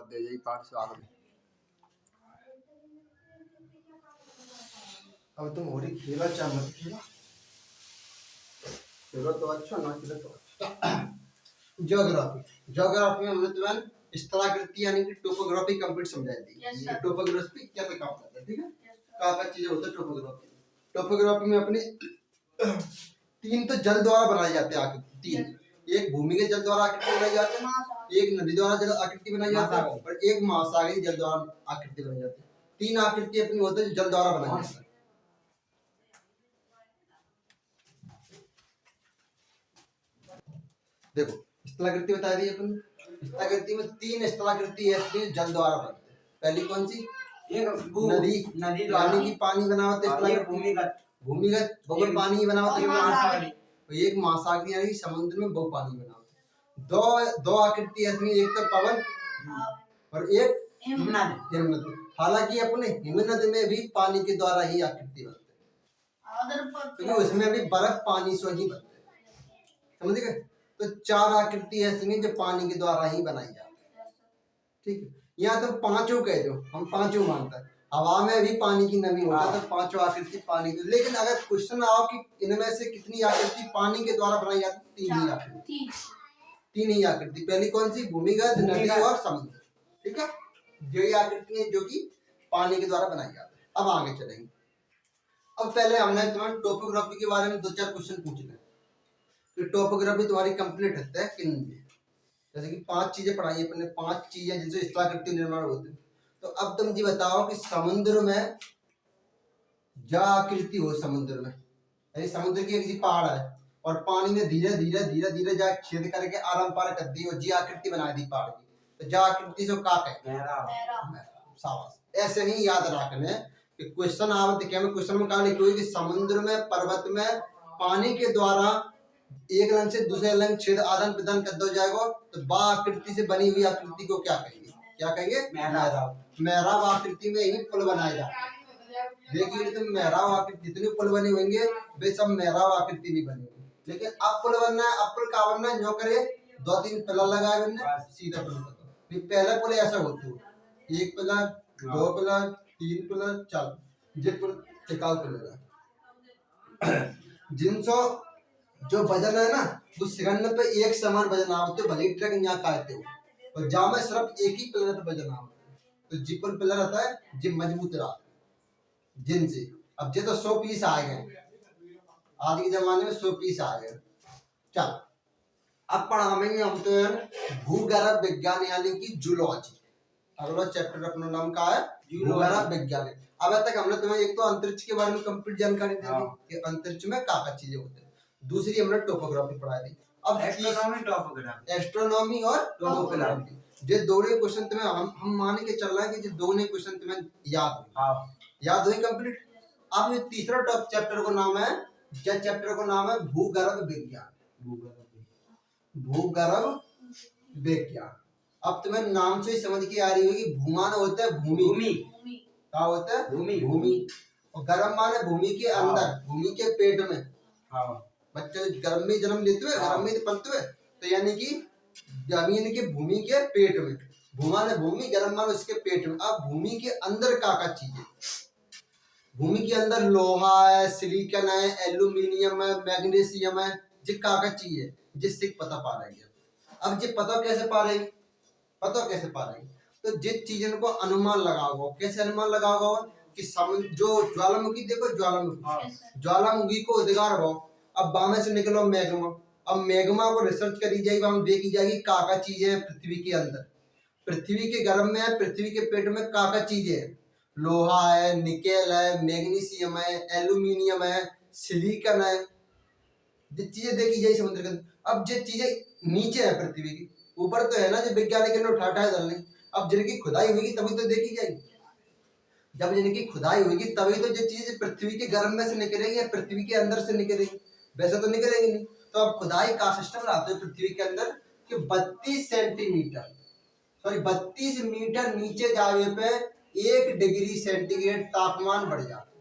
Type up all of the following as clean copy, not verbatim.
दे जाई पाठ स्वागत में। अब तुम हो रही खेला चाह मत खेला, खेलो तो अच्छा ना खेलो तो अच्छा। ज्योग्राफी ज्योग्राफी में हमने तुम्हें स्थलाकृति यानी कि टोपोग्राफी कंप्लीट समझाई थी। Yes, ये sir. टोपोग्राफी क्या पे काम करता है, ठीक है। Yes, sir. क्या चीजें होता है टोपोग्राफी। टोपोग्राफी में अपनी तीन तो जल द्वारा बनाए जाते हैं आकृति, तीन। एक भूमि के जल द्वारा आकृति बनाई जाती है, एक नदी द्वारा जल आकृति बनाई जाती है और एक महासागरीय जल द्वारा आकृति बनाई जाती है। तीन आकृति अपनी होती है जो जल द्वारा बनाई जाती है। देखो स्थलाकृति बता दी अपन। स्थलाकृति में तीन स्थलाकृति ऐसी जल द्वारा बनते हैं। पहली कौन सी? एक नदी यानी कि पानी बनावट स्थलाकृति, भूमिगत बहु पानी बनावट, एक महासागरीय यानी कि समुद्र में बहु पानी बनावट। दो आकृति ऐसी, एक तो पवन और एक हिमनद। हालांकि अपने हिमनद में भी पानी के द्वारा ही आकृति बनते हैं, क्योंकि उसमें भी बर्फ पानी से ही बनते हैं, समझ गए। तो चार आकृति ऐसी हैं जो पानी के द्वारा ही बनाई जाती है, ठीक है। यहाँ तुम पांचों कह दो, हम पांचों मानते हैं। हवा में भी पानी की नमी होता है, तो पांचों आकृति पानी की। लेकिन अगर क्वेश्चन आओ कि इनमें से कितनी आकृति पानी के द्वारा बनाई जाती है, तीन ही आकृति। तीन ही आकृति। पहली कौन सी? भूमिगत, नदी और समुद्र, ठीक है। ये आकृति है जो कि पानी के द्वारा बनाई जाती है। अब आगे चलेंगे। अब पहले हमने तुम्हें टोपोग्राफी के बारे में दो चार क्वेश्चन पूछने हैं कि टोपोग्राफी तुम्हारी कंप्लीट होता है किन में। जैसे कि पांच चीजें पढ़ाई अपने, पांच चीजें जिनसे स्थलाकृति निर्माण होते हैं। तो अब तुम जी बताओ कि समुद्र में जा आकृति हो, समुद्र में यानी समुद्र की एक पहाड़ है और पानी ने धीरे धीरे धीरे धीरे जा छेद करके आराम पार कर दी और जी आकृति बना दी पहाड़ की, तो जा आकृति से का कहते हैं? शाबाश। ऐसे ही याद रखने कि क्वेश्चन आवत क्या में, क्वेश्चन में कहा लिखो कि समुद्र में पर्वत में पानी के द्वारा एक रंग से दूसरे रंग छेद आदान प्रदान कर दो जाएगा, तो बा आकृति से बनी हुई आकृति को क्या कहेंगे? क्या कहेंगे? मेहराब। मेहराब आकृति में ही पुल बनाए जाते हैं। देखिए तुम मेहराब आकृति जितने पुल बने होंगे वे सब मेहराब आकृति नहीं बने होंगे। लेकिन अब पुल बनना है, अब पुल का बनना है, जो करे दो तीन पिलर लगाए बनने सीधा पुल कर। पहला पुल ऐसा होता है, एक पिलर, दो पिलर, तीन पिलर, चार, ये पुल टिकाऊ पिलर जिनसो जो वजन है ना वो सिकंदर पे एक समान वजन आवते, भले ट्रक यहाँ कहते हो, और जहाँ में सिर्फ एक ही पिलर पे वजन आवते, तो जिपर पिलर आता है जो मजबूत रहा जिनसे। अब ये तो 100 पीस आ गए, आज के जमाने में 100 पीस आ गए। चल अब पढ़ाएंगे हम तो भूगर्भ विज्ञान यानी कि जूलॉजी। अगला चैप्टर अपना नाम का है भूगर्भ विज्ञान। अब तक हमने तुम्हें एक तो अंतरिक्ष के बारे में कंप्लीट जानकारी दी कि अंतरिक्ष में क्या चीजें होती है। दूसरी हमने टोपोग्राफी पढ़ाई थी। अब एस्ट्रोनॉमी और टोपोग्राफी, ये दोनों क्वेश्चन तुम्हें हम मान के चल रहे हैं कि ये दोनों क्वेश्चन तुम्हें याद हुई कंप्लीट। अब ये तीसरा टॉप चैप्टर को नाम है, चैप्टर को नाम है भूगर्भ विज्ञान। भूगर्भ विज्ञान। अब तुम्हें नाम से ही समझ के आ रही होगी, भूमान होता है भूमि, क्या होता है? भूमि। और गर्भ माने भूमि के अंदर, भूमि के पेट में। बच्चे गर्भ में जन्म लेते हुए, गर्भ में पलते हुए, तो यानी कि जमीन के भूमि के पेट में। भूमान है भूमि, गर्भ माने उसके पेट में। अब भूमि के अंदर क्या चीजें? भूमि के अंदर लोहा है, सिलिकॉन है, एल्यूमिनियम है, मैग्नीशियम है, ये क्या चीज है जिससे पता पा रही है। अब ये पता कैसे पा रही? तो जिस चीजों को अनुमान लगाओगे, कैसे अनुमान लगाओगे कि जो ज्वालामुखी, देखो ज्वालामुखी को उद्गार हो, अब बामे से निकलो मैग्मा। अब मैग्मा को रिसर्च करी जाएगी, हम देखी जाएगी क्या चीजें है पृथ्वी के अंदर, पृथ्वी के गर्भ में है, पृथ्वी के पेट में क्या चीजें है? लोहा है, निकेल है, मैग्नीशियम है, एल्यूमिनियम है, सिलिकॉन है, ये चीजें देखी जाए समुद्र के अंदर। अब ये चीजें नीचे है पृथ्वी की, ऊपर तो है ना जो वैज्ञानिक ने उठाया धरने। अब जिनकी खुदाई होगी तभी तो देखी जाएगी, जब जिनकी खुदाई होगी तभी तो ये चीज पृथ्वी के गर्भ में से निकलेगी या पृथ्वी के अंदर से निकलेगी, वैसे तो निकलेगी नहीं। तो अब खुदाई का सिस्टम लाते हैं पृथ्वी के अंदर कि 32 मीटर नीचे जाने पे 1 डिग्री सेंटीग्रेड तापमान बढ़ जाता है।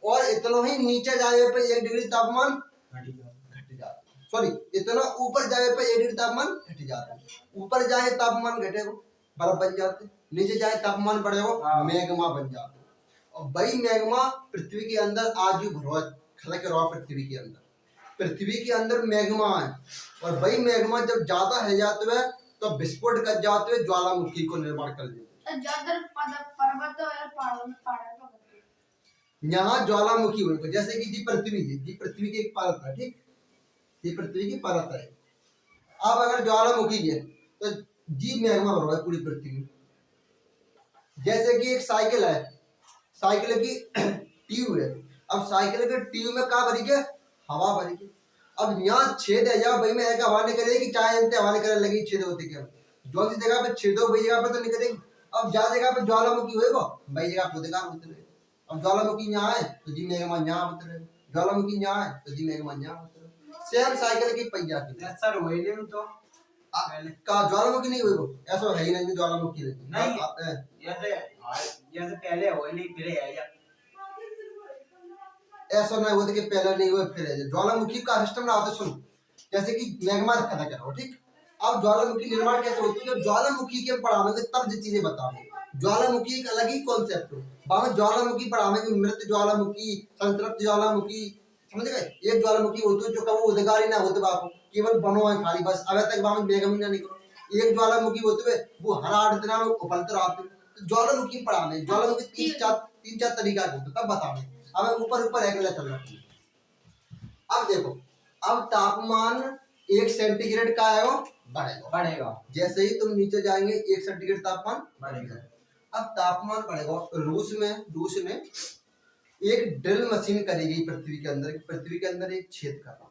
और इतना ही नीचे जाने पे 1 डिग्री तापमान घट जाता है। सॉरी इतना ऊपर जाए पे एडिड तापमान घट जाता है। ऊपर जाए तापमान घटेगा बर्फ बन जाते, नीचे जाए तापमान बढ़ेगा मैग्मा बन जाता। और वही मैग्मा पृथ्वी के अंदर आज भी भरो खलक रहा पृथ्वी के अंदर। पृथ्वी के अंदर मैग्मा है और वही मैग्मा जब ज्यादा है जाते हुए तो विस्फोट कर जाते हुए ज्वालामुखी को निर्माण कर देते। यहाँ ज्वालामुखी हुई जैसे कि जी पृथ्वी की एक परत है, ठीक, ये पृथ्वी की परत है। अब अगर ज्वालामुखी है तो जी मैग्मा भर रहा है पूरी पृथ्वी में। जैसे कि एक साइकिल है, साइकिल की ट्यूब है, अब साइकिल के ट्यूब में क्या भरी है, हवा भरी है। अब यहाँ छेद है, यहाँ वही में है कि हवा निकलेगी, चाहे इनते हवा निकलने लगी छेद होते क्या, जो सी जगह पे छेद हो वही जगह पे तो निकलेगी। अब जहाँ जगह पे ज्वालामुखी होएगा वही जगह पे उद्गार होते रहेगा। अब ज्वालामुखी यहाँ है तो जी मैग्मा यहाँ होते रहेगा, ज्वालामुखी यहाँ है तो जी मैग्मा यहाँ होते रहेगा। सेम साइकिल की पहिया की सर वही नहीं तो का ज्वालामुखी नहीं होएगा, ऐसा है ही नहीं ज्वालामुखी नहीं जैसे जैसे पहले वही नहीं फिर है या ऐसा नहीं होता कि पहले नहीं हुआ फिर है। ज्वालामुखी का सिस्टम ना होता, सुनो जैसे कि मैग्मा रखा था करो, ठीक। अब ज्वालामुखी निर्माण कैसे होती है, जब ज्वालामुखी के पढ़ावे तब जो चीजें बताओगे। ज्वालामुखी एक अलग ही कॉन्सेप्ट है, बाबा ज्वालामुखी पढ़ावे मृत ज्वालामुखी, संतृप्त ज्वालामुखी, समझ गए। एक ज्वालामुखी होती है जो कभी उद्गार ही ना होते बापू, केवल बनो है खाली बस, अब तक बाबा मेघम ना निकलो। एक ज्वालामुखी होते हुए वो हर 8 दिन में उबलते रहते। तो ज्वालामुखी पढ़ाने ज्वालामुखी तीन चार तरीका के होते तब बताओगे। अब ऊपर ऊपर अगला चल रहा है। अब देखो, अब तापमान 1 सेंटीग्रेड का है वो बढ़ेगा। जैसे ही तुम नीचे जाएंगे 1 सेंटीग्रेड तापमान बढ़ेगा। अब तापमान बढ़ेगा, रूस ने एक ड्रिल मशीन करेगी पृथ्वी के अंदर एक छेद कर रहा है,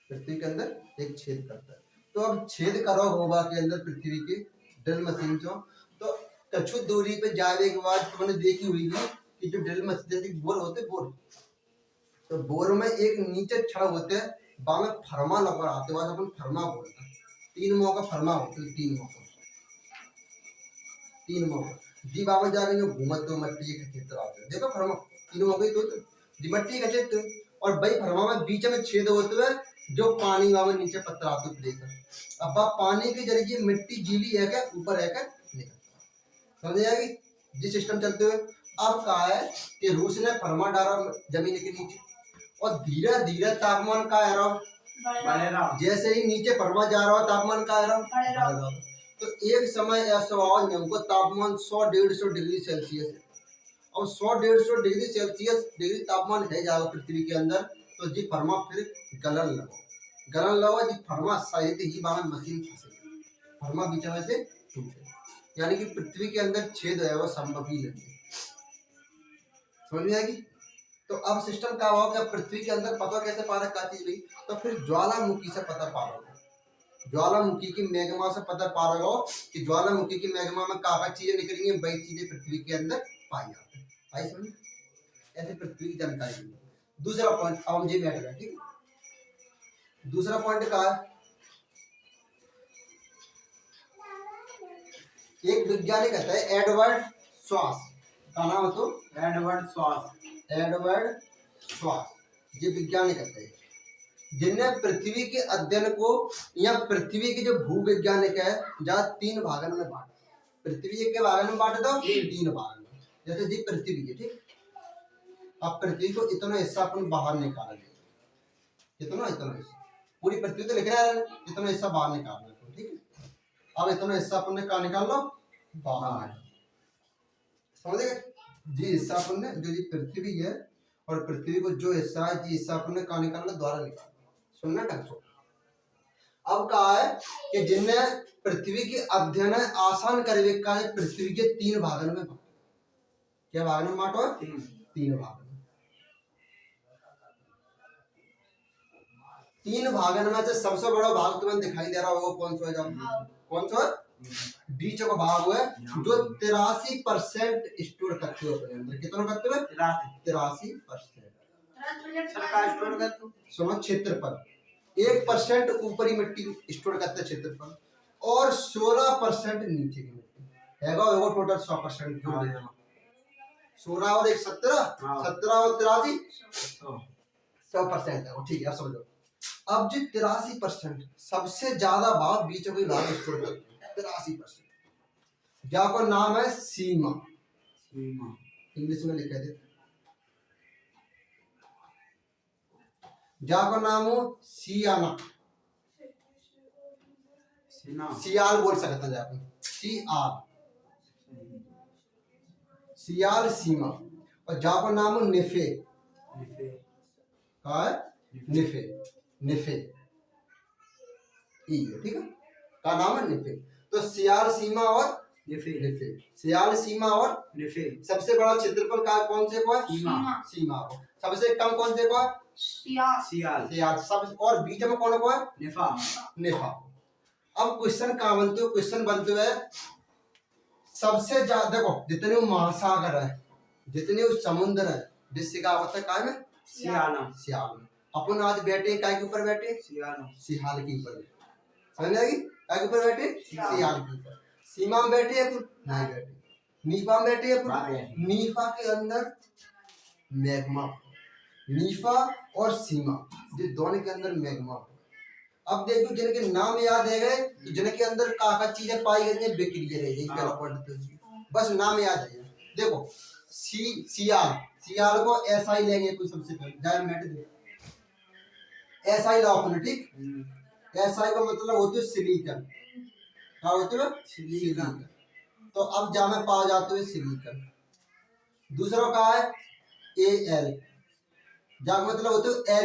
पृथ्वी के अंदर एक छेद करता है। तो अब छेद करो होगा के अंदर पृथ्वी के ड्रिल मशीन से, तो कुछ दूरी पे जाने के बाद तुमने देखी हुई कि जो ड्रिल मशीन जैसे बोर होते बोर, तो बोर में एक नीचे छड़ होते हैं, बामे फरमा लगा आते बाद अपन फरमा बोलते हैं। 3 मौका फरमा होते हैं, 3 मौका जी बाबा जा रहे हैं घूमत तो मट्टी के क्षेत्र आते हैं, देखो फरमा 3 मौके तो जी मट्टी का क्षेत्र। और भाई फरमा में बीच में छेद होते हुए जो पानी बाबा नीचे पत्थर आते प्लेकर। अब पानी के जरिए मिट्टी गीली है क्या ऊपर है क्या निकलता, समझ आएगी जी सिस्टम चलते हुए। अब कहा है कि रूस ने फरमा डाला जमीन के नीचे और धीरे धीरे तापमान का है रहा, जैसे ही नीचे फरमा जा रहा तापमान का है रहा। तो एक समय ऐसा हुआ उनको तापमान 100-150 डिग्री सेल्सियस है। और 100-150 डिग्री सेल्सियस तापमान है जाएगा पृथ्वी के अंदर, तो जी फरमा फिर गलन लगो जी फरमा सहित ही बाहर मशीन फंसेगी, फरमा बीच में से टूटे, यानी कि पृथ्वी के अंदर छेद है वो संभव ही नहीं, समझ में आएगी। तो अब सिस्टम क्या हुआ कि पृथ्वी के अंदर पता कैसे पा रहा क्या चीज हुई, तो फिर ज्वालामुखी से पता पा रहा हो, ज्वालामुखी की मैग्मा से पता पा रहा हो कि ज्वालामुखी की मैग्मा में काफी चीजें निकली हैं, वही चीजें पृथ्वी के अंदर पाई जाती है। भाई समझ ऐसे पृथ्वी की जानकारी। दूसरा पॉइंट अब हम ये बैठ गए, ठीक है। दूसरा पॉइंट क्या है, एक वैज्ञानिक कहता है एडवर्ड श्वास का नाम तो एडवर्ड श्वास, ये वैज्ञानिक कहते हैं जिनने पृथ्वी के अध्ययन को या पृथ्वी के जो भूवैज्ञानिक है जहाँ 3 भागन में बांटा, पृथ्वी के भागन में बांटा था 3 भागन में। जैसे जी पृथ्वी है, ठीक, अब पृथ्वी को इतना हिस्सा अपन बाहर निकाल दिया, इतना हिस्सा पूरी पृथ्वी तो लिख रहा है, इतना हिस्सा बाहर निकालना, ठीक है। अब इतना हिस्सा अपन ने कहा निकाल लो बाहर, समझ गए जी। हिस्सा अपन ने जो जी पृथ्वी है और पृथ्वी को जो हिस्सा है जी हिस्सा अपन ने कहा निकालना द्वारा निकालना, सुनना टचो। अब कहा है कि जिनने पृथ्वी के अध्ययन आसान करवे का है पृथ्वी के 3 भागन में बांटो, क्या भागन में बांटो, 3 भागन। 3 भागन में से सबसे बड़ा भाग तुम्हें दिखाई दे रहा होगा कौन सा है, कौन सा बीच का भाग है जो 83% स्टोर करते हो अपने अंदर, कितना करते हो 83%। सुनो क्षेत्रफल 1% ऊपरी मिट्टी स्टोर करते हैं क्षेत्रफल और 16% नीचे की मिट्टी है टोटल 100%। 16 और 1 17, 17 और 83 100% है वो, ठीक है अब समझो। अब जो 83% सबसे ज्यादा भाग बीच में कोई भाग स्टोर करते हैं 83%, जाको नाम है सीमा। सीमा इंग्लिश में लिखा दे, जाको नाम हो सियाना, सीना सियाल बोल सकते हैं जाको, सियाल, सियाल सीमा। और जाको नाम हो निफे, निफे कहा है निफे, निफे ई है, ठीक है, का नाम है निफे। तो सियाल सीमा और निफे निफे, सियाल सीमा और निफे। सबसे बड़ा क्षेत्रफल का कौन से को है? सीमा सीमा को। सबसे कम कौन से को है? सियाल। सियाल सियाल। सब और बीच में कौन को है? निफा निफा। अब क्वेश्चन कहाँ बनते हो? क्वेश्चन बनते हुए सबसे ज्यादा, देखो जितने वो महासागर है, जितने वो समुद्र है, जिससे क्या होता है काय में? सियालम सियाल में। अपन आज बैठे काय के ऊपर बैठे? सियालम सिहाल के ऊपर बैठे, समझ आएगी? काय के ऊपर बैठे? सियाल। सियाल के ऊपर। सीमा में बैठे अपन नहीं बैठे, नीफा में बैठे अपन, बैठे। नीफा के अंदर मैग्मा, नीफा और सीमा, ये दोनों के अंदर मैग्मा। अब देखो जिनके नाम याद है गए तो जिनके अंदर काका चीजें पाई गई हैं बिक्री रहेगी, पहला पॉइंट पे बस नाम याद है। देखो सियाल, सियाल को ऐसा ही लेंगे कुछ, सबसे पहले जाए मैट दे, ऐसा ही लाओ अपने, ठीक। ऐसा ही का मतलब होती है सिलिकन, क्या होती है? सिलिकन। तो अब जा में पा जाते हुए सिलिकन। दूसरा का है एल, जा मतलब होते है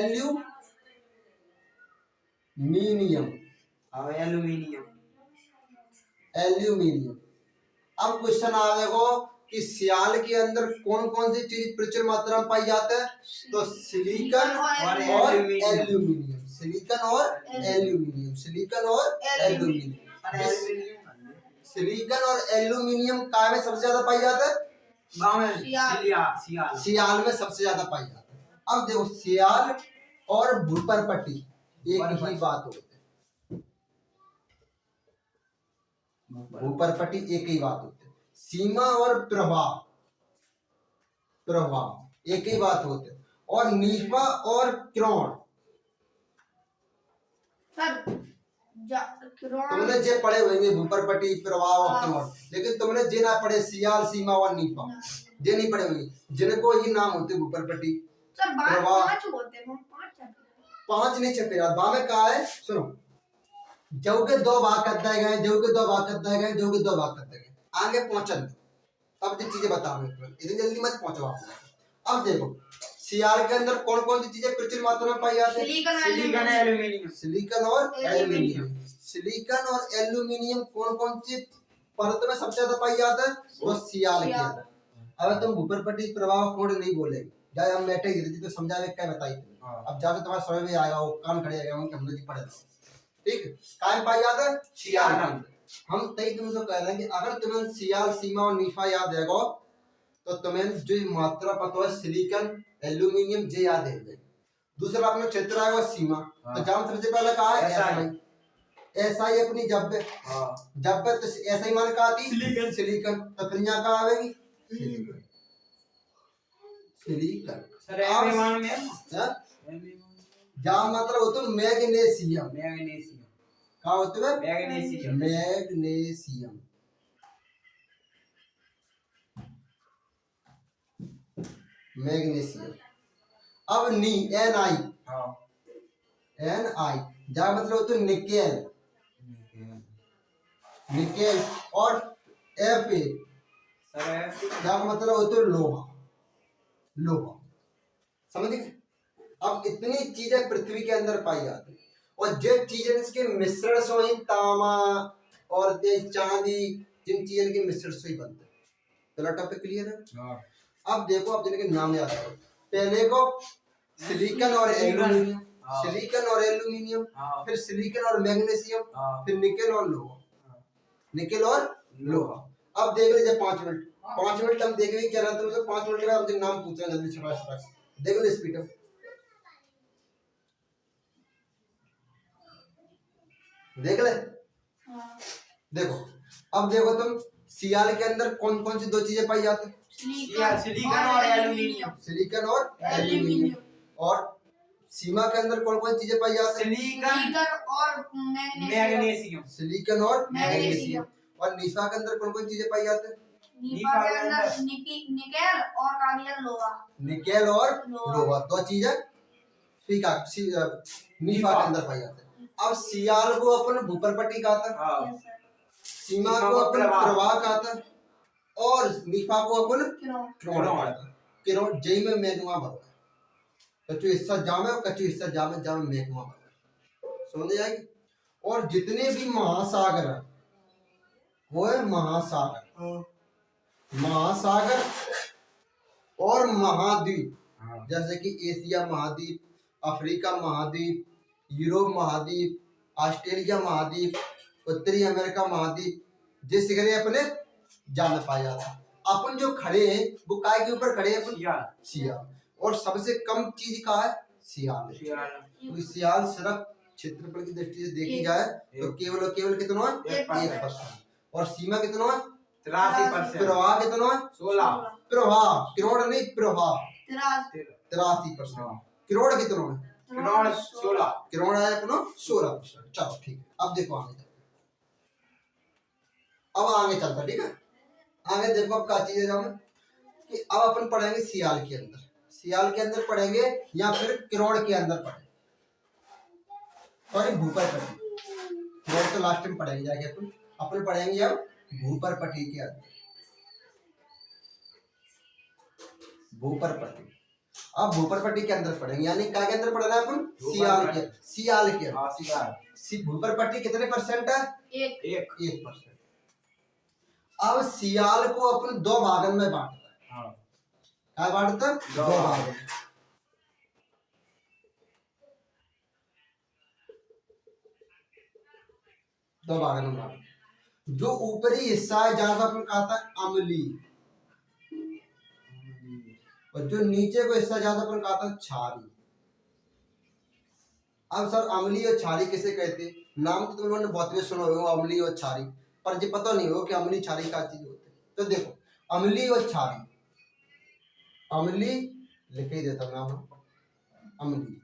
एल्यूमिनियम, एल्यूमिनियम एल्यूमिनियम। अब क्वेश्चन आएगा कि सियाल के अंदर कौन कौन सी चीज प्रचुर मात्रा में पाई जाता है? तो सिलिकन और एल्यूमिनियम, सिलिकन और एल्यूमिनियम, सिलिकन और एल्यूमिनियम। सिलिकन और एल्यूमिनियम काय में सबसे ज्यादा पाई जाता है? सियाल सियाल में सबसे ज्यादा पाई जाता है। अब देखो सियाल और भूपरपट्टी एक ही बात होती है, भूपरपट्टी एक ही बात होती है। सीमा और प्रवाह, प्रवाह एक ही बात होती है। और नीफा और क्रोण, तुमने जे पढ़े होंगे भूपरपट्टी, प्रवाह और क्रोण, लेकिन तुमने जे ना पढ़े सियाल, सीमा और नीफा, जे नहीं पढ़े होंगे, जिनको ये नाम होते भूपरपट्टी, प्रवाह। पांच नहीं छपे यार, बामे कहा है सुनो, जो के दो भाग कर दिए गए, जो के दो भाग कर दिए गए, जो के दो भाग कर दिए गए, आगे पहुंचन। अब ये चीजें बताओ, इतनी जल्दी मत पहुंचो आप। अब देखो सियाल के अंदर कौन कौन सी चीजें प्रचुर मात्रा में पाई जाती है? सिलिकन एल्यूमिनियम सिलिकन और एल्यूमिनियम। सिलिकन और एल्यूमिनियम कौन कौन सी परत में सबसे ज्यादा पाई जाता है? वो सियाल के अंदर। अब तुम भूपरपट्टी, प्रवाह, कोड नहीं बोलेंगे, जाए हम बैठे गिरती तो समझा क्या बताई। अब जाके तुम्हारा समय भी आएगा, वो कान खड़े आएगा, हम लोग पढ़े, ठीक है। कायम पाई जाता है सियाल के अंदर। हम तई तुमसे कह रहे हैं कि अगर तुम्हें सियाल, सीमा और नीफा याद रहेगा तो तुम्हें जो मात्रा पता है सिलिकन, एल्यूमिनियम जे याद है। दूसरा अपना क्षेत्र आएगा सीमा, तो जहां सबसे पहले कहा है एसआई, एसआई अपनी जब पे तो एसआई मान का आती सिलिकन, सिलिकन, तो फिर यहाँ का आवेगी सिलिकन, सिलिकन। सर एल्यूमिनियम में जहां मतलब होता है मैग्नीशियम, मैग्नीशियम क्या होता है? Magnesium magnesium, magnesium. अब नी, एन आई, एन आई, जहां मतलब होता है निकेल, निकेल। और एफ ए, जहां मतलब होता है लोहा, लोहा, समझ गए? अब इतनी चीजें पृथ्वी के अंदर पाई जाती है, और जो चीजें इसके मिश्रण से ही तांबा और चांदी, जिन चीजों के मिश्रण से ही बनते हैं। पहला टॉपिक क्लियर है? अब देखो, अब जिनके नाम याद है, पहले को सिलिकन और एल्यूमिनियम, सिलिकन और एल्यूमिनियम, फिर सिलिकन और मैग्नीशियम, फिर निकेल और लोहा, निकेल और लोहा। अब देख लीजिए 5 मिनट, 5 मिनट हम देख रहे क्या रहता है, 5 मिनट में आप नाम पूछ रहे हैं, जल्दी छपास देख लो स्पीड में, देख ले। देखो अब देखो तुम, सियाल के अंदर कौन कौन सी दो चीजें पाई जाती है? सिलिकन और एल्यूमिनियम, सिलिकन और एल्यूमिनियम। और सीमा के अंदर कौन कौन चीजें पाई जाती है? सिलिकॉन और मैग्नीशियम सिलिकॉन और मैग्नीशियम। और निफा के अंदर कौन कौन चीजें पाई जाती है? निफा के अंदर निकेल और कालियर लोहा। निकेल और लोहा। लोहा, दो चीजें निफा के अंदर पाई जाती है। अब सियाल को अपन भूपर पट्टी कहते हैं, हाँ सीमा को अपन प्रवाह कहते हैं, और निफा को अपन किरण। कहते हैं। किरण जई में मैग्मा भरता है, कच्चू हिस्सा जामे और कच्चू हिस्सा जामे जामे मैग्मा भरता है, समझ जाएगी। और जितने भी महासागर है वो है महासागर, महासागर और महाद्वीप, जैसे कि एशिया महाद्वीप, अफ्रीका महाद्वीप, यूरोप महाद्वीप, ऑस्ट्रेलिया महाद्वीप, उत्तरी अमेरिका महाद्वीप, जिस जगह अपने जान पाया जाता है। अपन जो खड़े हैं वो काय के ऊपर खड़े हैं? अपन सियाल। और सबसे कम चीज का है सियाल है। तो सियाल सिर्फ क्षेत्रफल की दृष्टि से देखी जाए तो केवल और केवल कितना है? 1%। और सीमा कितना है? 83%। प्रवाह कितना है? 16। प्रवाह, करोड़ नहीं, प्रवाह 83%। करोड़ कितना है? करोड़ 16। करोड़ है अपना 16%। चलो ठीक है, अब देखो आगे चलते, अब आगे चलता, ठीक है। आगे देखो अब क्या चीज है जामे कि अब अपन पढ़ेंगे सियाल के अंदर, सियाल के अंदर पढ़ेंगे या फिर करोड़ के अंदर पढ़ेंगे, सॉरी भूपर पट्टी, करोड़ तो लास्ट में पढ़ेंगे जाके अपन अपन पढ़ेंगे अब भूपर पट्टी के अंदर, भूपर पट्टी। अब भूपर पट्टी के अंदर पढ़ेंगे, यानी क्या के अंदर पढ़ना है अपन? सियाल के, सियाल के अंदर। भूपर पट्टी कितने परसेंट है? 1%। अब सियाल को अपन दो भागन में बांटता है, क्या बांटता है? दो भागन। दो भागन में बांटता है। जो ऊपरी हिस्सा है जहां अपन कहता है अम्ली, और जो नीचे को हिस्सा जहां अपन कहता है क्षारी। अब सर अम्ली और क्षारी किसे कहते हैं? नाम तो तुम लोगों ने बहुत सुना होगा, अम्ली और क्षारी, पर ये पता नहीं हो कि अम्ली क्षारी क्या चीज होती है। तो देखो अम्ली और क्षारी, अम्ली लिख ही देता हूं नाम, अम्ली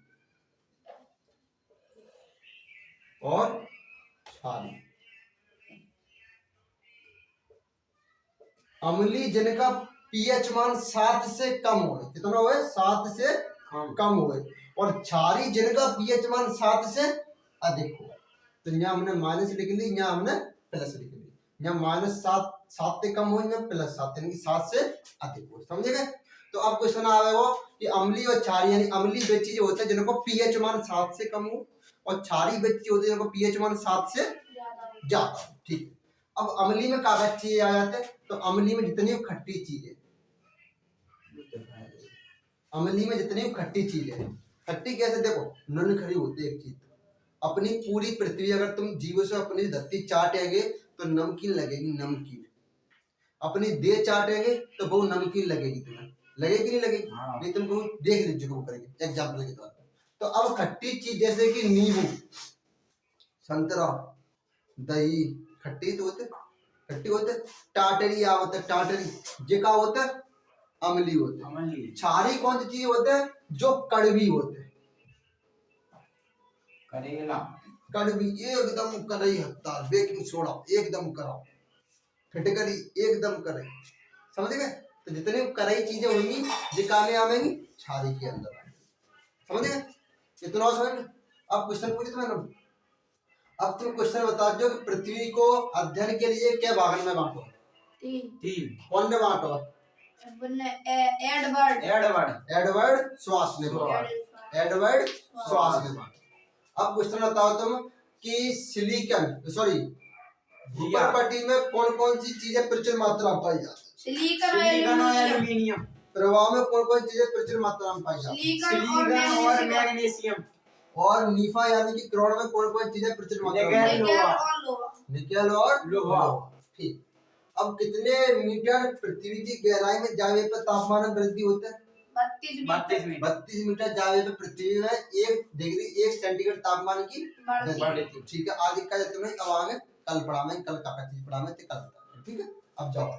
और क्षारी। अम्ली जिनका पीएच मान 7 से कम हो, कितना हुए? 7 से कम हुए। और क्षारी जिनका पीएच मान 7 से अधिक हो। तो यहाँ हमने माइनस लिख ली, यहाँ हमने प्लस लिख ली। यहाँ -7 से कम हो, यहाँ +7, यानी 7 से अधिक हो, समझे गए। तो अब क्वेश्चन आएगा कि अम्ली और क्षारी, यानी अम्ली वे चीज होते हैं जिनको पीएच मान 7 से कम हो, और क्षारी वे चीज होते हैं जिनको पीएच मान 7 से ज्यादा हो, ठीक है। अब अम्ली में कागज चीजें आ जाते हैं, तो अम्ली में जितनी खट्टी चीजें, अम्ली में जितनी खट्टी चीजें, खट्टी कैसे? देखो नन खड़ी होती है एक चीज, अपनी पूरी पृथ्वी अगर तुम जीव से अपनी धरती चाटेंगे तो नमकीन लगेगी, नमकीन। अपनी देह चाटेंगे तो वो नमकीन लगेगी, तुम्हें लगेगी नहीं लगेगी? नहीं, तुम देख लीजिए वो करेंगे एग्जाम्पल के तौर पर। तो अब खट्टी चीज जैसे कि नींबू, संतरा, दही, खट्टी तो होते, खट्टी होते। टाटरी या होता है, टाटरी ये क्या होता है? अम्ली होते हैं। क्षारी कौन सी चीज होते हैं? जो कड़वी होते हैं, करेला, कड़वी एकदम कड़वी, हत्ता बेकिंग सोडा एकदम कराओ, फिटकरी एकदम करे, समझ गए। तो जितनी कड़वी चीजें होंगी ये काम में आवेंगी क्षारी के अंदर, समझ गए। इतना समझ। अब क्वेश्चन पूछे मैंने, अब तुम क्वेश्चन बता दो कि पृथ्वी को अध्ययन के लिए क्या भागन में बांटो? 3। कौन में बांटो? एडवर्ड स्वास ने बांटो, एडवर्ड स्वास ने बांटो। अब क्वेश्चन बताओ तुम कि सिलिकॉन, सॉरी भूपर पट्टी में कौन कौन सी चीजें प्रचुर मात्रा में पाई जाती है? सिलिकॉन और एल्युमिनियम। प्रवाह में कौन कौन चीजें प्रचुर मात्रा में पाई जाती है? सिलिकॉन और मैग्नीशियम। और निफा यानी कि करोड़ में कौन कौन चीजें प्रचुर मात्रा में? निकेल और लोहा, ठीक। अब कितने मीटर पृथ्वी की गहराई में जावे पर तापमान में वृद्धि होता है? 32 मीटर जावे पे पृथ्वी में 1 डिग्री 1 सेंटीग्रेड तापमान की बढ़ती, ठीक है। आगे का तुम्हें अब आगे कल पढ़ा मैं, कल का चीज पढ़ा मैं, कल, ठीक है। अब जाओ।